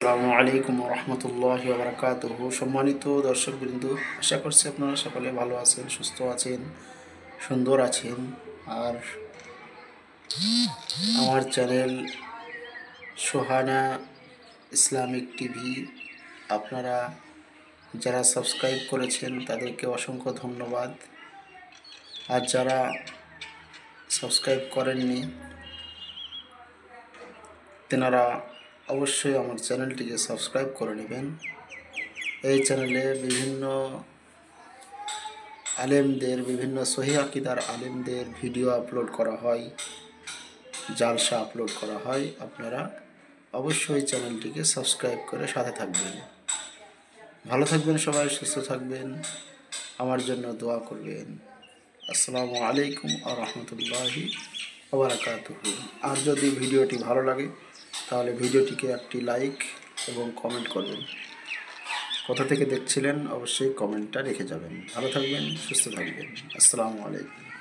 আসসালামু আলাইকুম রহমতুল্লাহি ওয়া বারাকাতুহু। সম্মানিত দর্শকবৃন্দ, আশা করছি আপনারা সকলে ভালো আছেন, সুস্থ আছেন, সুন্দর আছেন। আর আমার চ্যানেল সোহানা ইসলামিক টিভি আপনারা যারা সাবস্ক্রাইব করেছেন তাদেরকে অসংখ্য ধন্যবাদ। আর যারা সাবস্ক্রাইব করেননি তেনারা অবশ্যই আমার চ্যানেলটিকে সাবস্ক্রাইব করে নেবেন। এই চ্যানেলে বিভিন্ন আলেমদের, বিভিন্ন সহিহ আকীদার আলেমদের ভিডিও আপলোড করা হয়, জালসা আপলোড করা হয়। আপনারা অবশ্যই চ্যানেলটিকে সাবস্ক্রাইব করে সাথে থাকবেন। ভালো থাকবেন সবাই, সুস্থ থাকবেন, আমার জন্য দোয়া করবেন। আসসালামু আলাইকুম ওয়া রাহমাতুল্লাহি ওয়া বারাকাতুহু। আর যদি ভিডিওটি ভালো লাগে তাহলে ভিডিওটিকে একটি লাইক এবং কমেন্ট করবেন। কোথা থেকে দেখছিলেন অবশ্যই কমেন্টটা রেখে যাবেন। ভালো থাকবেন, সুস্থ থাকবেন। আসসালামু আলাইকুম।